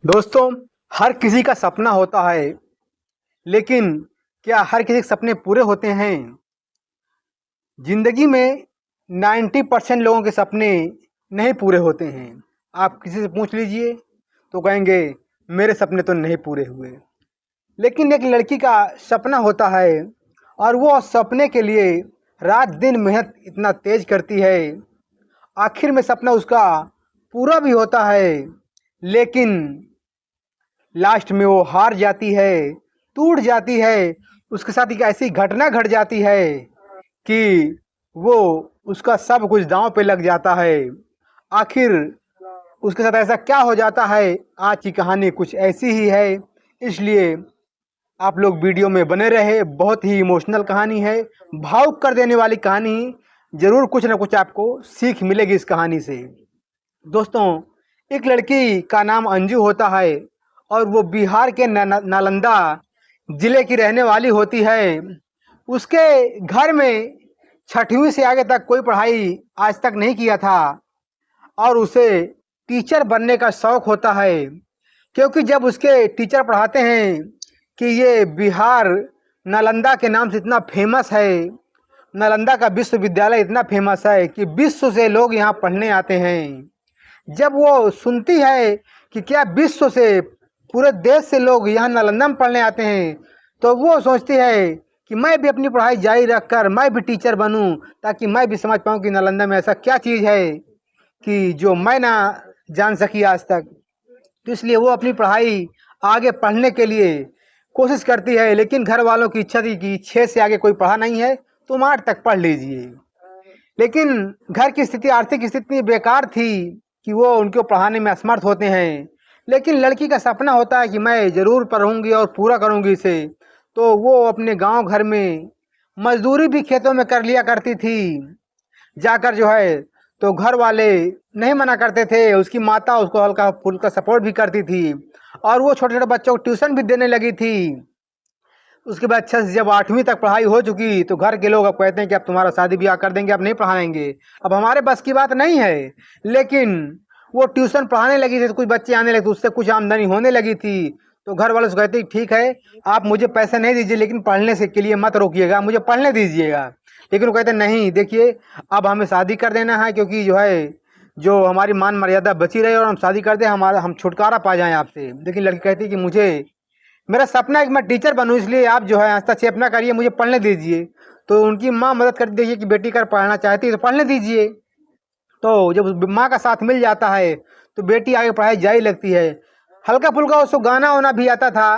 दोस्तों, हर किसी का सपना होता है, लेकिन क्या हर किसी के सपने पूरे होते हैं? ज़िंदगी में 90% लोगों के सपने नहीं पूरे होते हैं। आप किसी से पूछ लीजिए तो कहेंगे मेरे सपने तो नहीं पूरे हुए। लेकिन एक लड़की का सपना होता है और वो सपने के लिए रात दिन मेहनत इतना तेज करती है। आखिर में सपना उसका पूरा भी होता है, लेकिन लास्ट में वो हार जाती है, टूट जाती है। उसके साथ एक ऐसी घटना घट जाती है कि वो उसका सब कुछ दांव पे लग जाता है। आखिर उसके साथ ऐसा क्या हो जाता है? आज की कहानी कुछ ऐसी ही है, इसलिए आप लोग वीडियो में बने रहे। बहुत ही इमोशनल कहानी है, भावुक कर देने वाली कहानी। जरूर कुछ ना कुछ आपको सीख मिलेगी इस कहानी से। दोस्तों, एक लड़की का नाम अंजू होता है और वो बिहार के नालंदा जिले की रहने वाली होती है। उसके घर में छठवीं से आगे तक कोई पढ़ाई आज तक नहीं किया था और उसे टीचर बनने का शौक होता है, क्योंकि जब उसके टीचर पढ़ाते हैं कि ये बिहार नालंदा के नाम से इतना फेमस है, नालंदा का विश्वविद्यालय इतना फेमस है कि विश्व से लोग यहाँ पढ़ने आते हैं। जब वो सुनती है कि क्या विश्व से, पूरे देश से लोग यहाँ नालंदा में पढ़ने आते हैं, तो वो सोचती है कि मैं भी अपनी पढ़ाई जारी रखकर मैं भी टीचर बनूं, ताकि मैं भी समझ पाऊँ कि नालंदा में ऐसा क्या चीज़ है कि जो मैं ना जान सकी आज तक। तो इसलिए वो अपनी पढ़ाई आगे पढ़ने के लिए कोशिश करती है, लेकिन घर वालों की इच्छा थी कि 6 से आगे कोई पढ़ा नहीं है, तुम 8 तक पढ़ लीजिए। लेकिन घर की स्थिति, आर्थिक स्थिति इतनी बेकार थी कि वो उनको पढ़ाने में असमर्थ होते हैं। लेकिन लड़की का सपना होता है कि मैं ज़रूर पढ़ूंगी और पूरा करूंगी इसे। तो वो अपने गांव घर में मजदूरी भी खेतों में कर लिया करती थी जाकर जो है। तो घर वाले नहीं मना करते थे, उसकी माता उसको हल्का फुल्का सपोर्ट भी करती थी और वो छोटे छोटे बच्चों को ट्यूशन भी देने लगी थी। उसके बाद अच्छा से जब 8वीं तक पढ़ाई हो चुकी तो घर के लोग अब कहते हैं कि अब तुम्हारा शादी ब्याह कर देंगे, अब नहीं पढ़ाएंगे, अब हमारे बस की बात नहीं है। लेकिन वो ट्यूशन पढ़ाने लगी थी तो कुछ बच्चे आने लगे, तो उससे कुछ आमदनी होने लगी थी। तो घर वाले से कहते ठीक है, आप मुझे पैसे नहीं दीजिए, लेकिन पढ़ने से के लिए मत रोकिएगा, मुझे पढ़ने दीजिएगा। लेकिन वो कहते नहीं, देखिए अब हमें शादी कर देना है, क्योंकि जो है जो हमारी मान मर्यादा बची रहे और हम शादी कर दें, हमारा हम छुटकारा पा जाएं आपसे। लेकिन लड़की कहती कि मुझे, मेरा सपना है कि मैं टीचर बनूं, इसलिए आप जो है हस्तक्षेप ना करिए, मुझे पढ़ने दीजिए। तो उनकी माँ मदद कर दीजिए कि बेटी कर पढ़ना चाहती है तो पढ़ने दीजिए। तो जब माँ का साथ मिल जाता है तो बेटी आगे पढ़ाई जारी लगती है। हल्का फुल्का उसको गाना वाना भी आता था,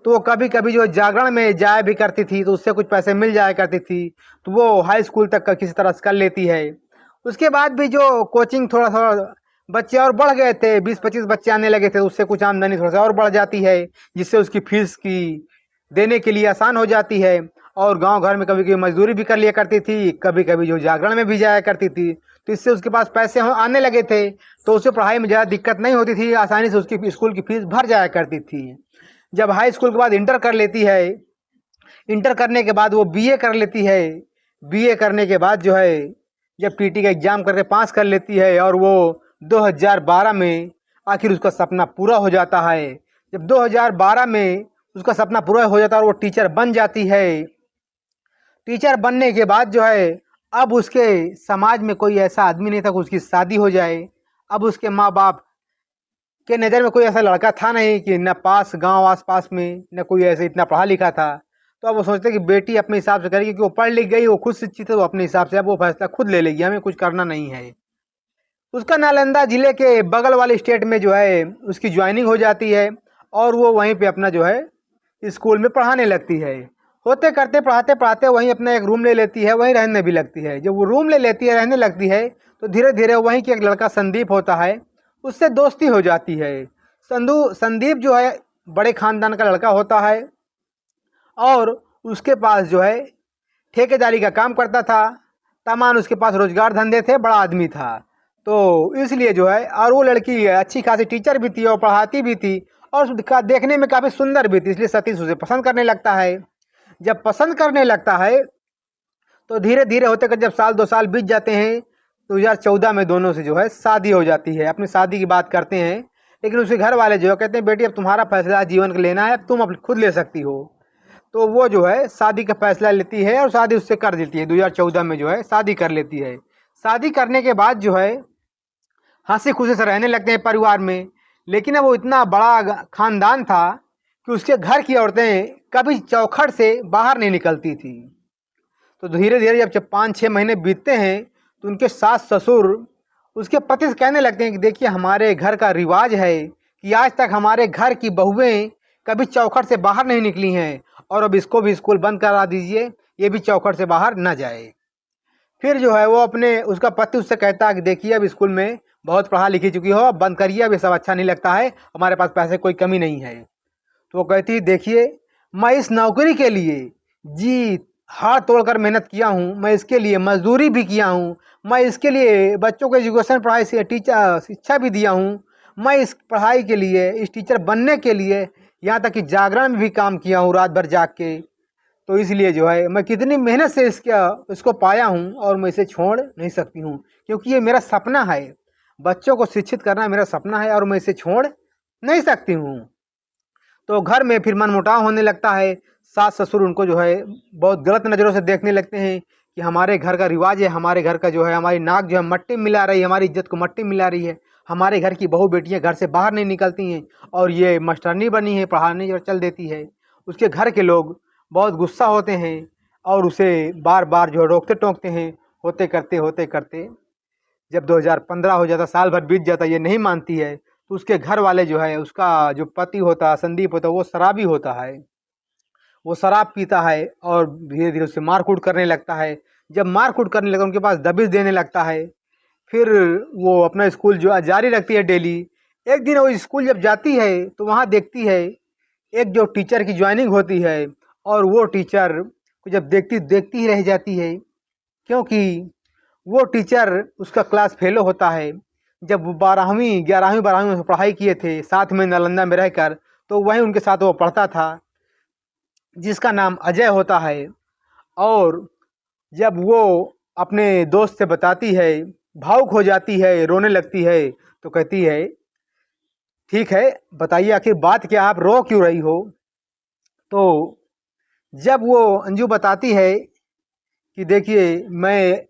तो वो कभी कभी जो जागरण में जाया भी करती थी, तो उससे कुछ पैसे मिल जाया करती थी। तो वो हाई स्कूल तक का किसी तरह से कर लेती है। उसके बाद भी जो कोचिंग थोड़ा थोड़ा बच्चे और बढ़ गए थे, 20-25 बच्चे आने लगे थे, उससे कुछ आमदनी थोड़ा सा और बढ़ जाती है, जिससे उसकी फीस की देने के लिए आसान हो जाती है। और गांव घर में कभी कभी मजदूरी भी कर लिया करती थी, कभी कभी जो जागरण में भी जाया करती थी। तो इससे उसके पास पैसे आने लगे थे, तो उसे पढ़ाई में ज़्यादा दिक्कत नहीं होती थी, आसानी से उसकी स्कूल की फीस भर जाया करती थी। जब हाई स्कूल के बाद इंटर कर लेती है, इंटर करने के बाद वो बीए कर लेती है। बीए करने के बाद जो है जब टीटी का एग्ज़ाम करके पास कर लेती है, और वो 2012 में आखिर उसका सपना पूरा हो जाता है। जब 2012 में उसका सपना पूरा हो जाता है और वो टीचर बन जाती है। टीचर बनने के बाद जो है, अब उसके समाज में कोई ऐसा आदमी नहीं था कि उसकी शादी हो जाए। अब उसके माँ बाप के नज़र में कोई ऐसा लड़का था नहीं, कि न पास गांव आस पास में न कोई ऐसे इतना पढ़ा लिखा था। तो अब वो सोचते कि बेटी अपने हिसाब से करेगी, कि वो पढ़ लिख गई, वो खुद शिक्षित है, वो अपने हिसाब से अब वो फैसला खुद ले लेगी, हमें कुछ करना नहीं है। उसका नालंदा जिले के बगल वाले स्टेट में जो है उसकी ज्वाइनिंग हो जाती है, और वो वहीं पे अपना जो है स्कूल में पढ़ाने लगती है। होते करते पढ़ाते पढ़ाते वहीं अपना एक रूम ले लेती है, वहीं रहने भी लगती है। जब वो रूम ले लेती है, रहने लगती है, तो धीरे धीरे वहीं के एक लड़का संदीप होता है, उससे दोस्ती हो जाती है। संदीप जो है बड़े खानदान का लड़का होता है, और उसके पास जो है ठेकेदारी का काम करता था। तमाम उसके पास रोजगार धंधे थे, बड़ा आदमी था। तो इसलिए जो है, और वो लड़की अच्छी खासी टीचर भी थी और पढ़ाती भी थी, और देखने में काफ़ी सुंदर भी थी, इसलिए सतीश उसे पसंद करने लगता है। जब पसंद करने लगता है तो धीरे धीरे होते कर जब साल 2 साल बीत जाते हैं, तो 2014 में दोनों से जो है शादी हो जाती है। अपनी शादी की बात करते हैं, लेकिन उसके घर वाले जो है कहते हैं बेटी अब तुम्हारा फैसला जीवन का लेना है, तुम अब खुद ले सकती हो। तो वो जो है शादी का फैसला लेती है और शादी उससे कर देती है। 2014 में जो है शादी कर लेती है। शादी करने के बाद जो है हंसी खुशी से रहने लगते हैं परिवार में। लेकिन अब वो इतना बड़ा खानदान था कि उसके घर की औरतें कभी चौखट से बाहर नहीं निकलती थी। तो धीरे धीरे जब 5-6 महीने बीतते हैं तो उनके सास ससुर उसके पति से कहने लगते हैं कि देखिए हमारे घर का रिवाज है कि आज तक हमारे घर की बहुएं कभी चौखट से बाहर नहीं निकली हैं, और अब इसको भी स्कूल बंद करा दीजिए, ये भी चौखट से बाहर न जाए। फिर जो है वो अपने उसका पति उससे कहता है कि देखिए अब स्कूल में बहुत पढ़ा लिखी चुकी हो, अब बंद करिए, अब ये सब अच्छा नहीं लगता है, हमारे पास पैसे कोई कमी नहीं है। तो वो कहती देखिए मैं इस नौकरी के लिए जी हाथ तोड़कर मेहनत किया हूँ, मैं इसके लिए मजदूरी भी किया हूँ, मैं इसके लिए बच्चों को एजुकेशन पढ़ाई से टीचर शिक्षा भी दिया हूँ, मैं इस पढ़ाई के लिए इस टीचर बनने के लिए यहाँ तक कि जागरण में भी काम किया हूँ रात भर जाग के। तो इसलिए जो है मैं कितनी मेहनत से इसको पाया हूँ और मैं इसे छोड़ नहीं सकती हूँ, क्योंकि ये मेरा सपना है, बच्चों को शिक्षित करना मेरा सपना है और मैं इसे छोड़ नहीं सकती हूँ। तो घर में फिर मनमुटाव होने लगता है। सास ससुर उनको जो है बहुत गलत नज़रों से देखने लगते हैं कि हमारे घर का रिवाज है, हमारे घर का जो है हमारी नाक जो है मट्टी में मिला रही है, हमारी इज्जत को मट्टी में मिला रही है, हमारे घर की बहू बेटियां घर से बाहर नहीं निकलती हैं और ये मास्टरनी बनी है, पढ़ाने जो चल देती है। उसके घर के लोग बहुत गुस्सा होते हैं और उसे बार बार जो है रोकते टोकते हैं। होते करते जब 2015 हो जाता, साल भर बीत जाता, ये नहीं मानती है, तो उसके घर वाले जो है उसका जो पति होता संदीप होता वो शराबी होता है। वो शराब पीता है और धीरे धीरे उससे मार कूट करने लगता है। जब मार कूट करने लगता है उनके पास दबिश देने लगता है। फिर वो अपना स्कूल जो जारी रखती है डेली। एक दिन वो स्कूल जब जाती है तो वहाँ देखती है एक जो टीचर की ज्वाइनिंग होती है, और वो टीचर को जब देखती देखती ही रह जाती है, क्योंकि वो टीचर उसका क्लास फेलो होता है। जब वो 12वीं 11वीं 12वीं में पढ़ाई किए थे साथ में नालंदा में रहकर, तो वहीं उनके साथ वो पढ़ता था, जिसका नाम अजय होता है। और जब वो अपने दोस्त से बताती है, भावुक हो जाती है, रोने लगती है, तो कहती है ठीक है बताइए आखिर बात क्या, आप रो क्यों रही हो। तो जब वो अंजू बताती है कि देखिए मैं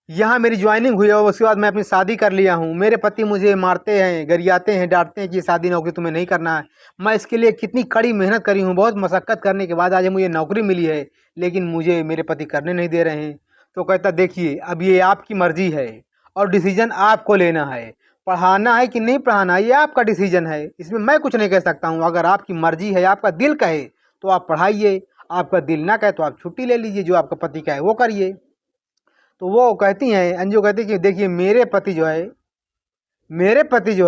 यहाँ मेरी ज्वाइनिंग हुई है और उसके बाद मैं अपनी शादी कर लिया हूँ, मेरे पति मुझे मारते हैं, गरियाते हैं, डांटते हैं कि ये शादी नौकरी तुम्हें नहीं करना है, मैं इसके लिए कितनी कड़ी मेहनत करी हूँ, बहुत मशक्क़त करने के बाद आज मुझे नौकरी मिली है, लेकिन मुझे मेरे पति करने नहीं दे रहे हैं। तो कहता देखिए अब ये आपकी मर्जी है और डिसीजन आपको लेना है, पढ़ाना है कि नहीं पढ़ाना है ये आपका डिसीजन है, इसमें मैं कुछ नहीं कह सकता हूँ। अगर आपकी मर्जी है, आपका दिल कहे तो आप पढ़ाइए, आपका दिल ना कहे तो आप छुट्टी ले लीजिए, जो आपका पति कहे वो करिए। तो वो कहती हैं, अंजू कहती कि देखिए मेरे पति जो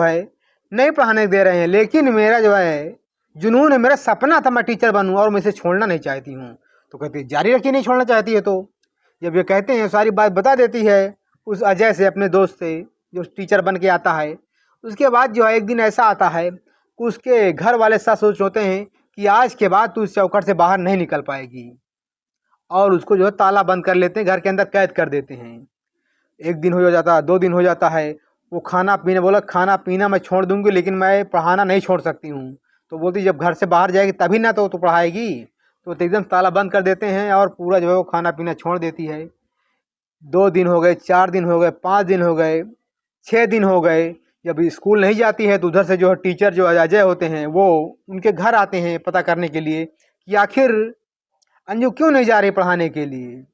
है नहीं पढ़ाने दे रहे हैं, लेकिन मेरा जो है जुनून है, मेरा सपना था मैं टीचर बनूं और मैं इसे छोड़ना नहीं चाहती हूँ। तो कहती है जारी रखिए, नहीं छोड़ना चाहती है तो। जब ये कहते हैं सारी बात बता देती है उस अजय से, अपने दोस्त से जो टीचर बन के आता है। उसके बाद जो है एक दिन ऐसा आता है कि उसके घर वाले साथ सोच होते हैं कि आज के बाद तू इस चौखट से बाहर नहीं निकल पाएगी, और उसको जो है ताला बंद कर लेते हैं, घर के अंदर कैद कर देते हैं। एक दिन हो जाता, 2 दिन हो जाता है, वो खाना पीने बोला खाना पीना मैं छोड़ दूंगी लेकिन मैं पढ़ाना नहीं छोड़ सकती हूँ। तो बोलती जब घर से बाहर जाएगी तभी ना तो पढ़ाएगी। तो एकदम ताला बंद कर देते हैं और पूरा जो है वो खाना पीना छोड़ देती है। 2 दिन हो गए, 4 दिन हो गए, 5 दिन हो गए, 6 दिन हो गए। जब स्कूल नहीं जाती है तो उधर से जो है टीचर जो अजय होते हैं वो उनके घर आते हैं पता करने के लिए कि आखिर अंजू क्यों नहीं जा रही पढ़ाने के लिए।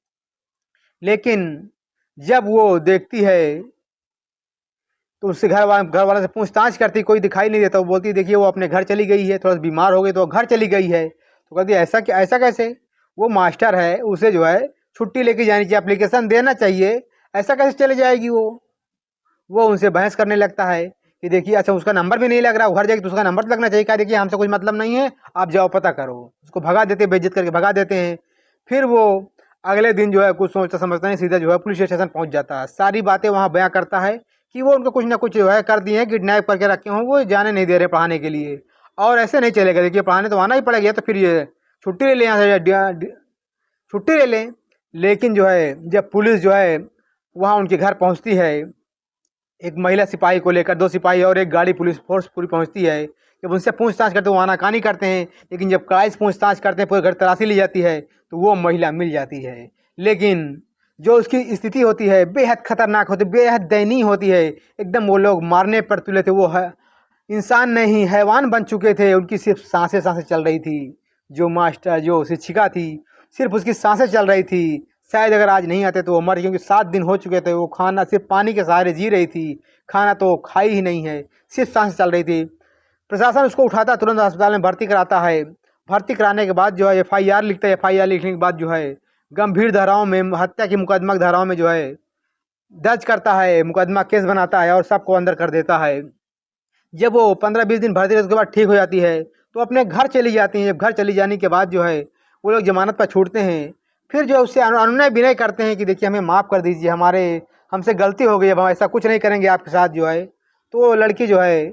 लेकिन जब वो देखती है तो उससे घर वाले से पूछताछ करती, कोई दिखाई नहीं देता। वो बोलती देखिए वो अपने घर चली गई है, थोड़ा सा बीमार हो गई तो वो घर चली गई है। तो कहती ऐसा क्या, ऐसा कैसे, वो मास्टर है, उसे जो है छुट्टी लेके जानी चाहिए, एप्लीकेशन देना चाहिए, ऐसा कैसे चले जाएगी वो उनसे बहस करने लगता है कि देखिए अच्छा उसका नंबर भी नहीं लग रहा, घर जाएगी तो उसका नंबर लगना चाहिए, क्या देखिए हमसे कुछ मतलब नहीं है, आप जाओ पता करो। उसको भगा देते, बेइज्जत करके भगा देते हैं। फिर वो अगले दिन जो है कुछ सोचता समझता नहीं, सीधा जो है पुलिस स्टेशन पहुंच जाता है, सारी बातें वहाँ बयां करता है कि वो उनको कुछ ना कुछ जो है कर दिए हैं, किडनैप करके रखे हों, वो जाने नहीं दे रहे पढ़ाने के लिए, और ऐसे नहीं चलेगा, देखिए पढ़ाने तो आना ही पड़ेगा, तो फिर ये छुट्टी ले लें यहाँ से, छुट्टी ले लें। लेकिन जो है जब पुलिस जो है वहाँ उनके घर पहुँचती है एक महिला सिपाही को लेकर 2 सिपाही और एक गाड़ी पुलिस फोर्स पूरी पहुंचती है। जब उनसे पूछताछ करते हैं वो आनाकानी करते हैं, लेकिन जब कड़ाई से पूछताछ करते हैं, पूरे घर तलाशी ली जाती है, तो वो महिला मिल जाती है। लेकिन जो उसकी स्थिति होती है बेहद खतरनाक होती है, बेहद दयनीय होती है। एकदम वो लोग मारने पर तुले थे, वो इंसान नहीं हैवान बन चुके थे। उनकी सिर्फ सांसें सांसें चल रही थी। जो शिक्षिका थी, सिर्फ उसकी सांसें चल रही थी। शायद अगर आज नहीं आते तो वो मर, क्योंकि 7 दिन हो चुके थे। वो खाना सिर्फ पानी के सहारे जी रही थी, खाना तो खाई ही नहीं है, सिर्फ सांसें चल रही थी। प्रशासन उसको उठाता, तुरंत अस्पताल में भर्ती कराता है। भर्ती कराने के बाद जो है FIR लिखता है। FIR लिखने के बाद जो है गंभीर धाराओं में, हत्या की मुकदमा की धाराओं में जो है दर्ज करता है, मुकदमा केस बनाता है और सबको अंदर कर देता है। जब वो 15-20 दिन भर्ती रहती है, उसके बाद ठीक हो जाती है, तो अपने घर चली जाती हैं। जब घर चली जाने के बाद जो है वो लोग जमानत पर छूटते हैं। फिर जो है उससे अनुनय विनय करते हैं कि देखिए हमें माफ़ कर दीजिए, हमसे गलती हो गई, अब हम ऐसा कुछ नहीं करेंगे आपके साथ जो है। तो वो लड़की जो है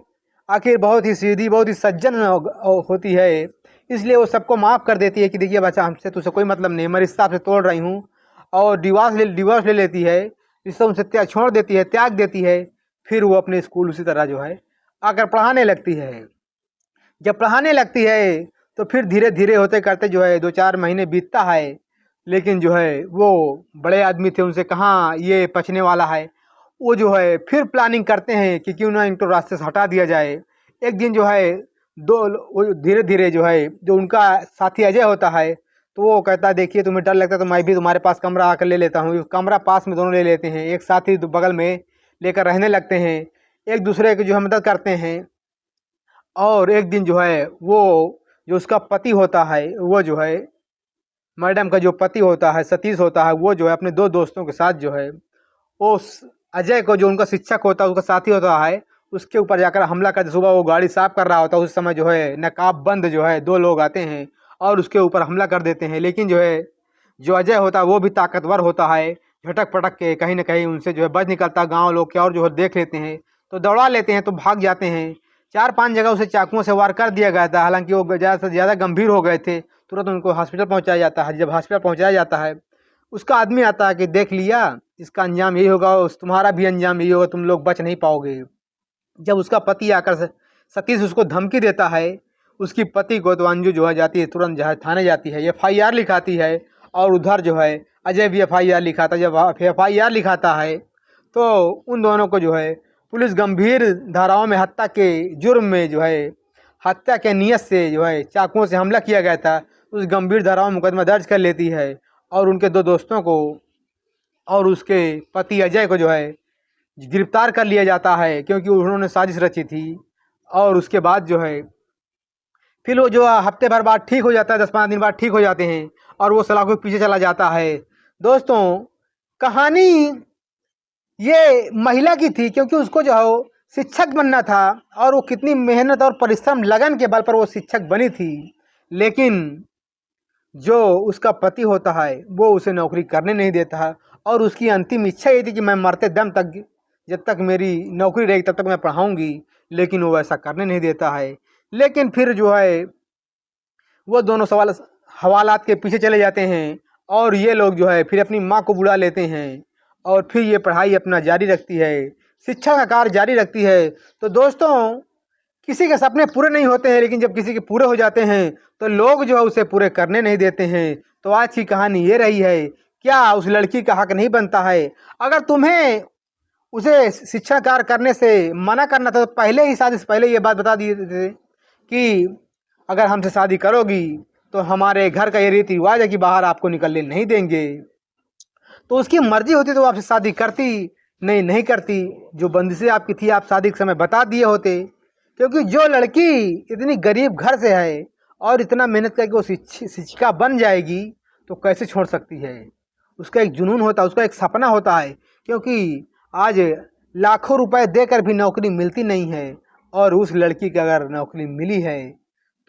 आखिर बहुत ही सीधी, बहुत ही सज्जन होती है, इसलिए वो सबको माफ़ कर देती है कि देखिए बच्चा, हमसे तुझसे कोई मतलब नहीं, मैं रिश्ता आपसे तोड़ रही हूँ। और डिवोर्स ले लेती है, रिश्ता उनसे छोड़ देती है, त्याग देती है। फिर वो अपने स्कूल उसी तरह जो है आकर पढ़ाने लगती है। जब पढ़ाने लगती है तो फिर धीरे धीरे होते करते जो है 2-4 महीने बीतता है। लेकिन जो है वो बड़े आदमी थे, उनसे कहाँ ये पचने वाला है। वो जो है फिर प्लानिंग करते हैं कि क्यों ना इनको रास्ते से हटा दिया जाए। एक दिन जो है वो धीरे धीरे जो है, जो उनका साथी अजय होता है, तो वो कहता है देखिए तुम्हें डर लगता है तो मैं भी तुम्हारे पास कमरा आकर ले लेता हूँ। कमरा पास में दोनों ले लेते हैं, एक साथी बगल में लेकर रहने लगते हैं, एक दूसरे की जो है मदद करते हैं। और एक दिन जो है वो जो उसका पति होता है, वो जो है मैडम का जो पति होता है, सतीश होता है, वो जो है अपने 2 दोस्तों के साथ जो है उस अजय को, जो उनका शिक्षक होता है, उसका साथी होता है, उसके ऊपर जाकर हमला करते। सुबह वो गाड़ी साफ कर रहा होता है, उस समय जो है नकाबबंद जो है 2 लोग आते हैं और उसके ऊपर हमला कर देते हैं। लेकिन जो है जो अजय होता है वो भी ताकतवर होता है, झटक पटक के कहीं ना कहीं उनसे जो है बच निकलता है। गाँव लोग क्या और जो है देख लेते हैं तो दौड़ा लेते हैं, तो भाग जाते हैं। 4-5 जगह उसे चाकुओं से वार कर दिया गया था, हालांकि वो ज़्यादा से ज़्यादा गंभीर हो गए थे। तुरंत उनको हॉस्पिटल पहुंचाया जाता है। जब हॉस्पिटल पहुंचाया जाता है, उसका आदमी आता है कि देख लिया, इसका अंजाम यही होगा, तुम्हारा भी अंजाम यही होगा, तुम लोग बच नहीं पाओगे। जब उसका पति आकर सतीश उसको धमकी देता है, उसकी पति को, तो अंजू जो है जाती है, तुरंत जो है थाने जाती है, FIR लिखाती है। और उधर जो है अजय भी FIR लिखाता है। जब FIR लिखाता है तो उन दोनों को जो है पुलिस गंभीर धाराओं में हत्या के जुर्म में जो है, हत्या के नियत से जो है चाकुओं से हमला किया गया था, उस गंभीर धाराओं में मुकदमा दर्ज कर लेती है। और उनके 2 दोस्तों को और उसके पति अजय को जो है गिरफ्तार कर लिया जाता है, क्योंकि उन्होंने साजिश रची थी। और उसके बाद जो है फिर वो जो हफ्ते भर बाद ठीक हो जाता है, 10-15 दिन बाद ठीक हो जाते हैं और वो सलाखों के पीछे चला जाता है। दोस्तों, कहानी ये महिला की थी, क्योंकि उसको जो है वो शिक्षक बनना था और वो कितनी मेहनत और परिश्रम लगन के बल पर वो शिक्षक बनी थी। लेकिन जो उसका पति होता है वो उसे नौकरी करने नहीं देता है, और उसकी अंतिम इच्छा ये थी कि मैं मरते दम तक, जब तक मेरी नौकरी रहेगी तब तक मैं पढ़ाऊंगी, लेकिन वो ऐसा करने नहीं देता है। लेकिन फिर जो है वो दोनों हवालात के पीछे चले जाते हैं और ये लोग जो है फिर अपनी माँ को बुला लेते हैं और फिर ये पढ़ाई अपना जारी रखती है, शिक्षा का कार्य जारी रखती है। तो दोस्तों, किसी के सपने पूरे नहीं होते हैं, लेकिन जब किसी के पूरे हो जाते हैं तो लोग जो है उसे पूरे करने नहीं देते हैं। तो आज की कहानी ये रही है, क्या उस लड़की का हक नहीं बनता है? अगर तुम्हें उसे शिक्षा कार्य करने से मना करना था तो पहले ही, शादी से पहले ये बात बता दिए थे कि अगर हमसे शादी करोगी तो हमारे घर का ये रीति रिवाज है कि बाहर आपको निकलने नहीं देंगे। तो उसकी मर्जी होती तो वो आपसे शादी करती, नहीं करती। जो बंदिशें आपकी थी आप शादी के समय बता दिए होते, क्योंकि जो लड़की इतनी गरीब घर से है और इतना मेहनत करके वो शिक्षिका बन जाएगी तो कैसे छोड़ सकती है? उसका एक जुनून होता है, उसका एक सपना होता है, क्योंकि आज लाखों रुपए देकर भी नौकरी मिलती नहीं है, और उस लड़की की अगर नौकरी मिली है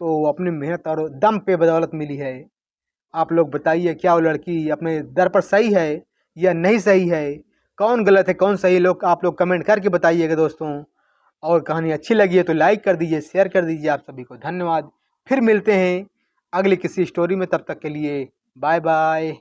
तो वो अपनी मेहनत और दम पे बदौलत मिली है। आप लोग बताइए, क्या वो लड़की अपने दर पर सही है या नहीं सही है? कौन गलत है कौन सही, लोग आप लोग कमेंट करके बताइएगा दोस्तों। और कहानी अच्छी लगी है तो लाइक कर दीजिए, शेयर कर दीजिए। आप सभी को धन्यवाद। फिर मिलते हैं अगली किसी स्टोरी में, तब तक के लिए बाय बाय।